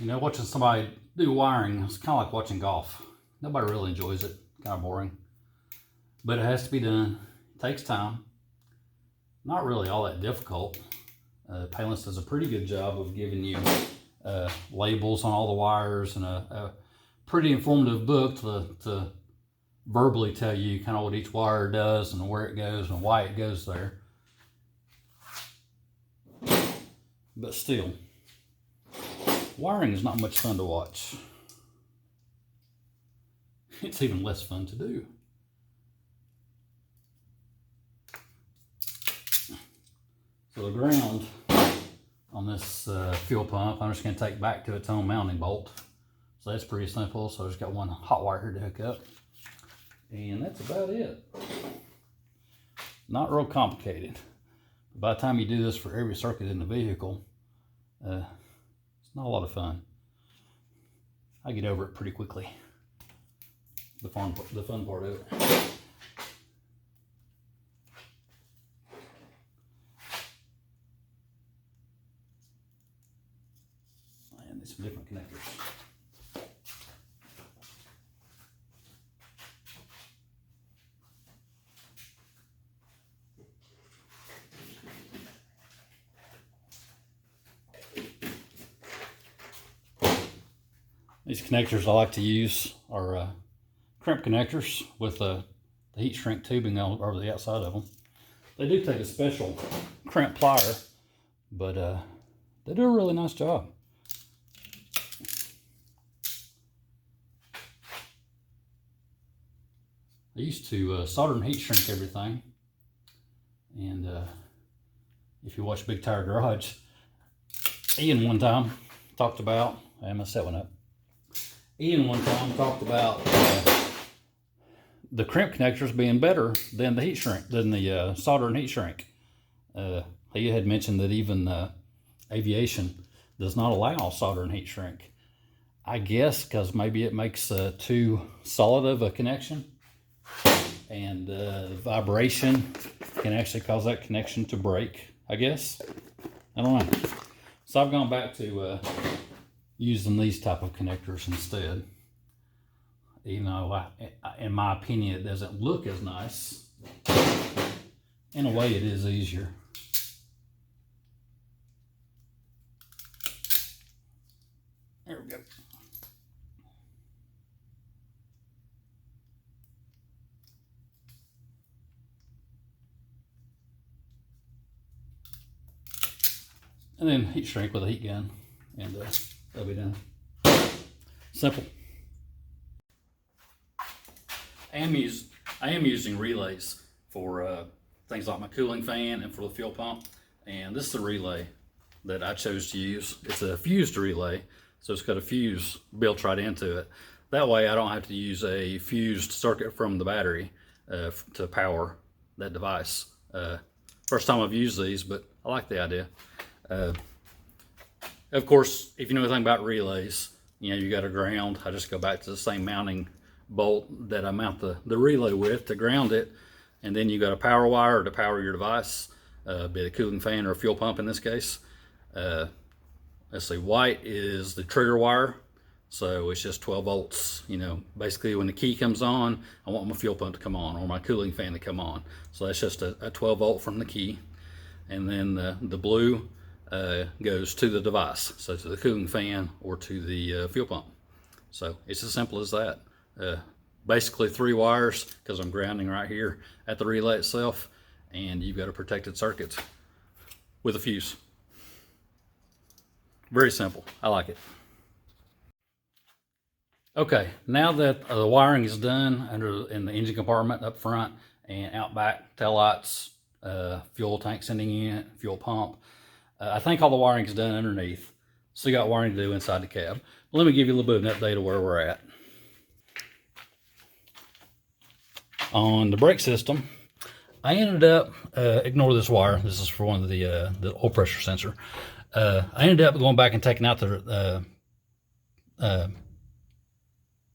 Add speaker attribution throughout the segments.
Speaker 1: You know, watching somebody do wiring is kind of like watching golf. Nobody really enjoys it. Kind of boring. But it has to be done. It takes time. Not really all that difficult. Payless does a pretty good job of giving you labels on all the wires and a pretty informative book to verbally tell you kind of what each wire does and where it goes and why it goes there. But still, wiring is not much fun to watch. It's even less fun to do. So the ground on this fuel pump, I'm just going to take back to its own mounting bolt. So that's pretty simple. So I just got one hot wire here to hook up. And that's about it. Not real complicated. By the time you do this for every circuit in the vehicle, it's not a lot of fun. I get over it pretty quickly. The fun part of it. I need some different connectors. These connectors I like to use are crimp connectors with the heat shrink tubing over the outside of them. They do take a special crimp plier, but they do a really nice job. I used to solder and heat shrink everything, and if you watch Big Tire Garage, Ian one time talked about, I messed that one up. Ian one time talked about the crimp connectors being better than the heat shrink, than the solder and heat shrink. He had mentioned that even aviation does not allow solder and heat shrink. I guess because maybe it makes too solid of a connection, and vibration can actually cause that connection to break, I guess. I don't know. So I've gone back to using these type of connectors instead. Even though, in my opinion, it doesn't look as nice. In a way, it is easier. There we go. And then heat shrink with a heat gun, and that'll be done. Simple. I am using relays for things like my cooling fan and for the fuel pump. And this is the relay that I chose to use. It's a fused relay, so it's got a fuse built right into it. That way I don't have to use a fused circuit from the battery to power that device. First time I've used these, but I like the idea. Of course, if you know anything about relays, you know, you got a ground. I just go back to the same mounting bolt that I mount the relay with to ground it, and then you got a power wire to power your device, be it a cooling fan or a fuel pump in this case. Let's see, white is the trigger wire, so it's just 12 volts. You know, basically when the key comes on, I want my fuel pump to come on or my cooling fan to come on. So that's just a 12 volt from the key, and then the blue goes to the device, so to the cooling fan or to the fuel pump. So it's as simple as that. Basically 3 wires, because I'm grounding right here at the relay itself, and you've got a protected circuit with a fuse. Very simple. I like it. Okay, now that the wiring is done in the engine compartment up front and out back, taillights, fuel tank sending unit, fuel pump, I think all the wiring is done underneath. Still got wiring to do inside the cab. Let me give you a little bit of an update of where we're at. On the brake system, I ended up, ignore this wire, this is for one of the oil pressure sensor. I ended up going back and taking out the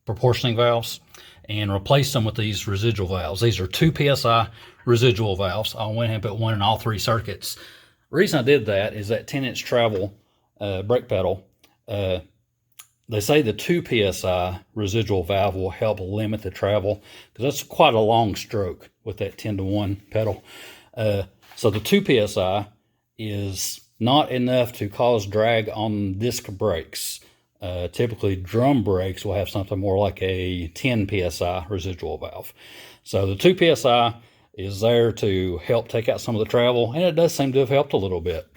Speaker 1: proportioning valves and replaced them with these residual valves. These are 2 PSI residual valves. I went ahead and put one in all 3 circuits. The reason I did that is that 10-inch travel brake pedal They say the 2 psi residual valve will help limit the travel, because that's quite a long stroke with that 10-to-1 pedal. So the 2 psi is not enough to cause drag on disc brakes. Typically drum brakes will have something more like a 10 psi residual valve. So the 2 psi is there to help take out some of the travel, and it does seem to have helped a little bit.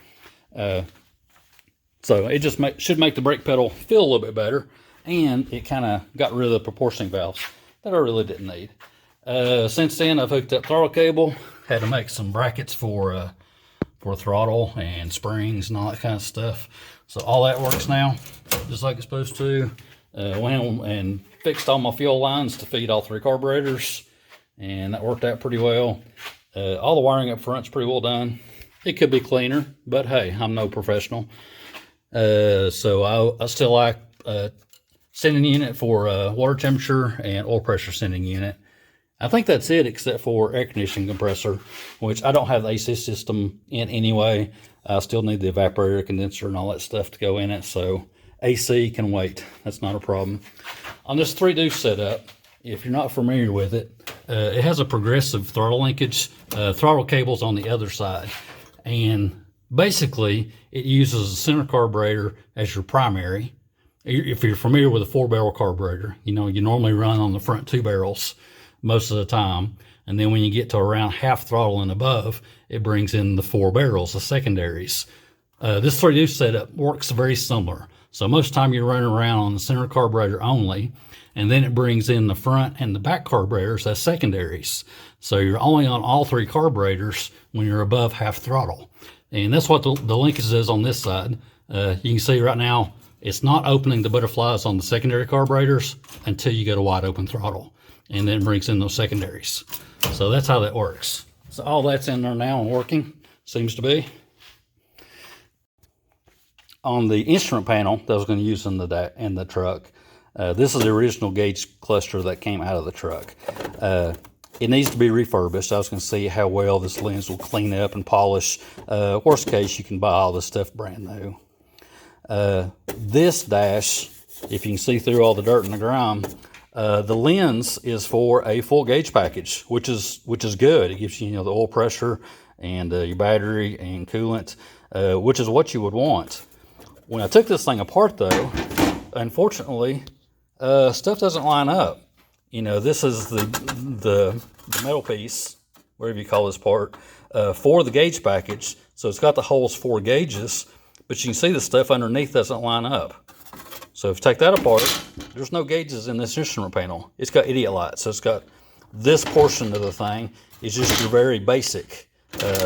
Speaker 1: So it just should make the brake pedal feel a little bit better, and it kind of got rid of the proportioning valves that I really didn't need. Since then, I've hooked up throttle cable, had to make some brackets for throttle and springs and all that kind of stuff. So all that works now, just like it's supposed to. Went and fixed all my fuel lines to feed all 3 carburetors, and that worked out pretty well. All the wiring up front's pretty well done. It could be cleaner, but hey, I'm no professional. So I still like sending unit for water temperature and oil pressure sending unit. I think that's it, except for air conditioning compressor, which I don't have the AC system in anyway. I still need the evaporator, condenser, and all that stuff to go in it, so AC can wait. That's not a problem. On this 3-deuce setup, if you're not familiar with it, it has a progressive throttle linkage. Throttle cable's on the other side, and basically it uses a center carburetor as your primary. If you're familiar with a 4-barrel carburetor, you know you normally run on the front 2 barrels most of the time, and then when you get to around half throttle and above, it brings in the 4 barrels, the secondaries. This 3-deuce setup works very similar. So most of the time you're running around on the center carburetor only, and then it brings in the front and the back carburetors as secondaries. So you're only on all 3 carburetors when you're above half throttle. And that's what the linkage is on this side. You can see right now, it's not opening the butterflies on the secondary carburetors until you get a wide open throttle, and then it brings in those secondaries. So that's how that works. So all that's in there now and working, seems to be. On the instrument panel that I was going to use in the truck, this is the original gauge cluster that came out of the truck. It needs to be refurbished. I was going to see how well this lens will clean up and polish. Worst case, you can buy all this stuff brand new. This dash, if you can see through all the dirt and the grime, the lens is for a full gauge package, which is good. It gives you, the oil pressure and your battery and coolant, which is what you would want. When I took this thing apart, though, unfortunately, stuff doesn't line up. This is the metal piece, whatever you call this part, for the gauge package. So it's got the holes for gauges, but you can see the stuff underneath doesn't line up. So if you take that apart, there's no gauges in this instrument panel. It's got idiot lights. So it's got this portion of the thing is just your very basic.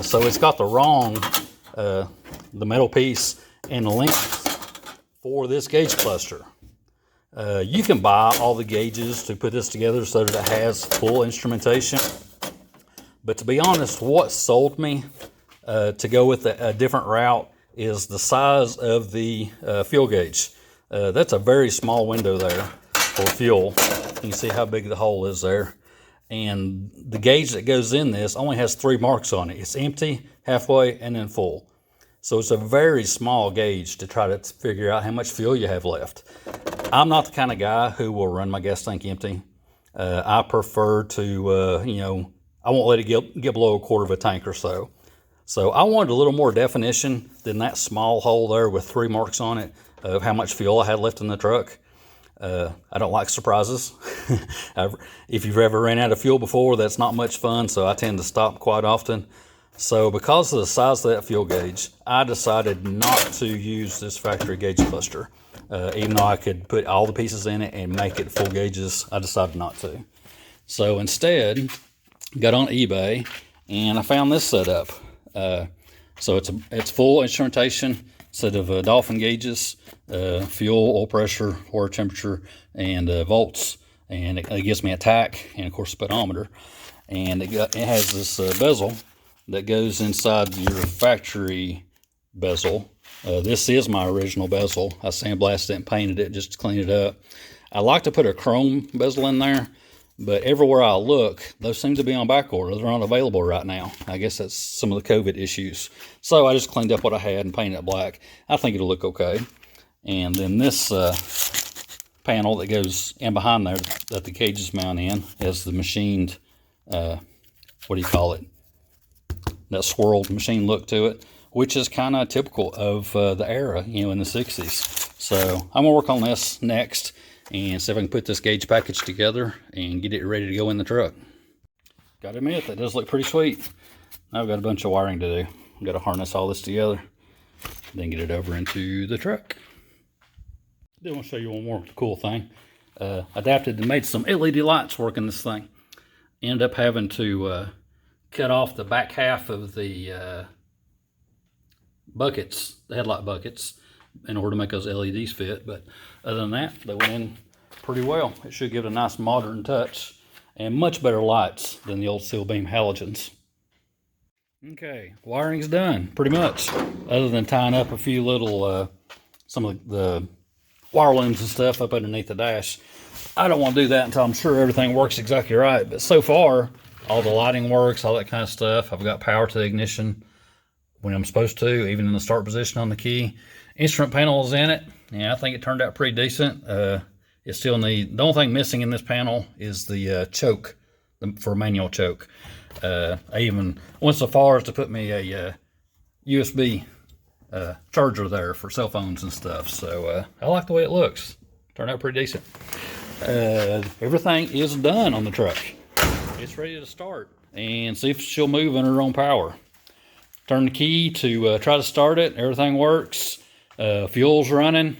Speaker 1: So it's got the wrong, the metal piece and the length for this gauge cluster. You can buy all the gauges to put this together so that it has full instrumentation. But to be honest, what sold me to go with a different route is the size of the fuel gauge. That's a very small window there for fuel. You can see how big the hole is there. And the gauge that goes in this only has 3 marks on it. It's empty, halfway, and then full. So it's a very small gauge to try to figure out how much fuel you have left. I'm not the kind of guy who will run my gas tank empty. I prefer to, I won't let it get below a quarter of a tank or so. So I wanted a little more definition than that small hole there with 3 marks on it of how much fuel I had left in the truck. I don't like surprises. If you've ever ran out of fuel before, that's not much fun, so I tend to stop quite often. So because of the size of that fuel gauge, I decided not to use this factory gauge cluster. Even though I could put all the pieces in it and make it full gauges, I decided not to. So instead, got on eBay and I found this setup. So it's full instrumentation, set of Dolphin gauges, fuel, oil pressure, water temperature, and volts. And it gives me a tach and of course speedometer. And it has this bezel that goes inside your factory bezel. This is my original bezel. I sandblasted it and painted it just to clean it up. I like to put a chrome bezel in there, but everywhere I look, those seem to be on back order. They're not available right now. I guess that's some of the COVID issues. So I just cleaned up what I had and painted it black. I think it'll look okay. And then this panel that goes in behind there that the cages mount in has the machined, what do you call it? That swirled machine look to it, which is kind of typical of the era, you know, in the 60s. So I'm gonna work on this next and see if I can put this gauge package together and get it ready to go in the truck. Gotta admit, that does look pretty sweet. Now I've got a bunch of wiring to do. I've got to harness all this together, then get it over into the truck. I do want to show you one more cool thing. Adapted and made some LED lights work in this thing. Ended up having to cut off the back half of the buckets, the headlight buckets, in order to make those LEDs fit. But other than that, they went in pretty well. It should give it a nice modern touch and much better lights than the old steel beam halogens. Okay, wiring's done pretty much, other than tying up a few little some of the wire looms and stuff up underneath the dash. I don't want to do that until I'm sure everything works exactly right. But so far, all the lighting works, all that kind of stuff. I've got power to the ignition when I'm supposed to, even in the start position on the key. Instrument panel is in it. Yeah, I think it turned out pretty decent. It still needs, the only thing missing in this panel is the choke, for manual choke. I even went so far as to put me a USB charger there for cell phones and stuff. So I like the way it looks. Turned out pretty decent. Everything is done on the truck. It's ready to start and see if she'll move in her own power. Turn the key to try to start it. Everything works. Fuel's running.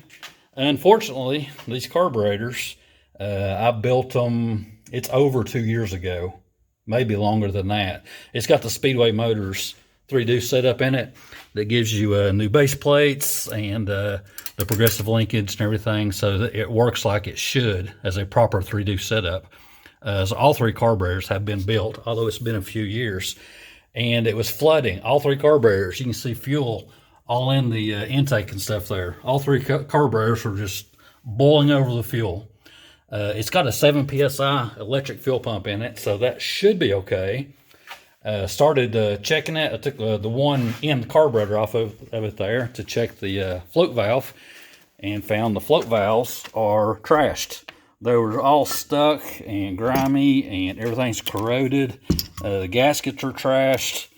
Speaker 1: Unfortunately, these carburetors, I built them, it's over 2 years ago, maybe longer than that. It's got the Speedway Motors 3-deuce setup in it that gives you new base plates and the progressive linkage and everything, so that it works like it should as a proper 3-deuce setup. So all 3 carburetors have been built, although it's been a few years. And it was flooding, all 3 carburetors. You can see fuel all in the intake and stuff there. All 3 carburetors were just boiling over the fuel. It's got a 7 PSI electric fuel pump in it, so that should be okay. Started checking it. I took the one end carburetor off of it there to check the float valve, and found the float valves are trashed. They were all stuck and grimy, and everything's corroded. The gaskets are trashed.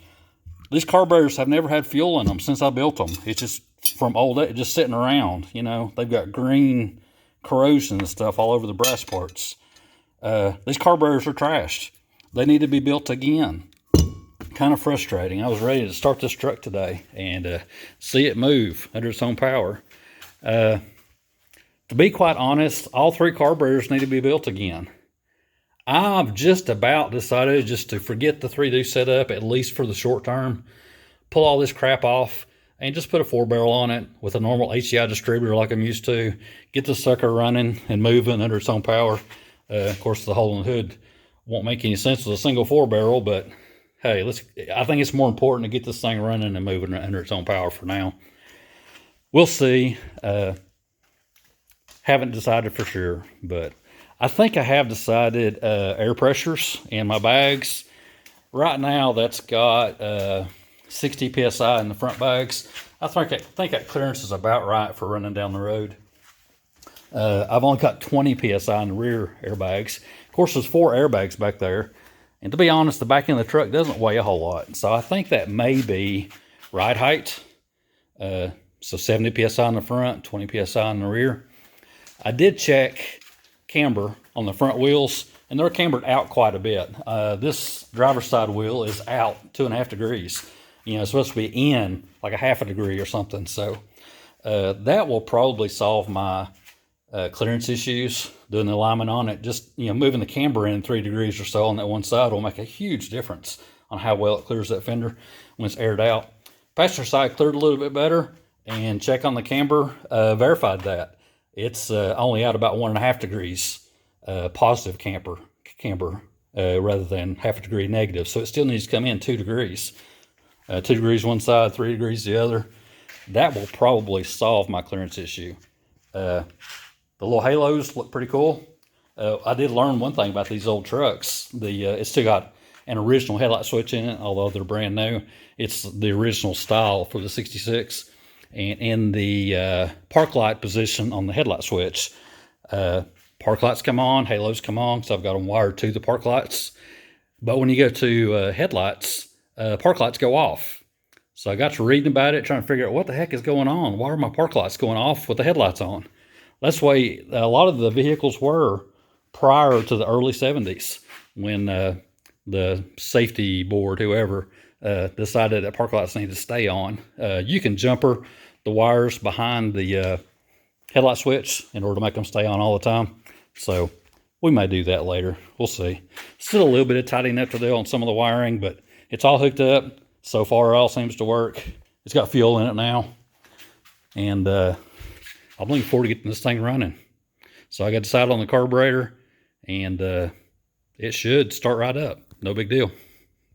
Speaker 1: These carburetors have never had fuel in them since I built them. It's just from old, just sitting around, you know. They've got green corrosion and stuff all over the brass parts. These carburetors are trashed. They need to be built again. Kind of frustrating. I was ready to start this truck today and see it move under its own power. To be quite honest, all 3 carburetors need to be built again. I've just about decided just to forget the 3-deuce setup, at least for the short term. Pull all this crap off and just put a 4-barrel on it with a normal HDI distributor like I'm used to. Get the sucker running and moving under its own power. Of course, the hole in the hood won't make any sense with a single 4-barrel, but hey, I think it's more important to get this thing running and moving under its own power for now. We'll see. Haven't decided for sure, but I think I have decided air pressures in my bags. Right now, that's got 60 PSI in the front bags. I think that clearance is about right for running down the road. I've only got 20 PSI in the rear airbags. Of course, there's 4 airbags back there. And to be honest, the back end of the truck doesn't weigh a whole lot. So I think that may be ride height. So 70 PSI in the front, 20 PSI in the rear. I did check camber on the front wheels, and they're cambered out quite a bit. This driver's side wheel is out 2.5 degrees. You know, it's supposed to be in like a 1/2 degree or something. So that will probably solve my clearance issues, doing the alignment on it. Just, you know, moving the camber in 3 degrees or so on that one side will make a huge difference on how well it clears that fender when it's aired out. Passenger side cleared a little bit better, and check on the camber, verified that. It's only out about 1.5 degrees positive camber rather than 1/2 degree negative. So it still needs to come in 2 degrees. 2 degrees one side, 3 degrees the other. That will probably solve my clearance issue. The little halos look pretty cool. I did learn one thing about these old trucks. It's still got an original headlight switch in it, although they're brand new. It's the original style for the 66. And in the park light position on the headlight switch, Park lights come on, halos come on, so I've got them wired to the park lights. But when you go to headlights, park lights go off. So I got to reading about it, trying to figure out what the heck is going on. Why are my park lights going off with the headlights on? That's the way a lot of the vehicles were prior to the early 70s when the safety board, whoever, decided that park lights need to stay on. You can jumper the wires behind the headlight switch in order to make them stay on all the time. So we may do that later. We'll see. Still a little bit of tidying up to do on some of the wiring, but it's all hooked up. So far, it all seems to work. It's got fuel in it now. And I'm looking forward to getting this thing running. So I got decided on the carburetor, and it should start right up. No big deal.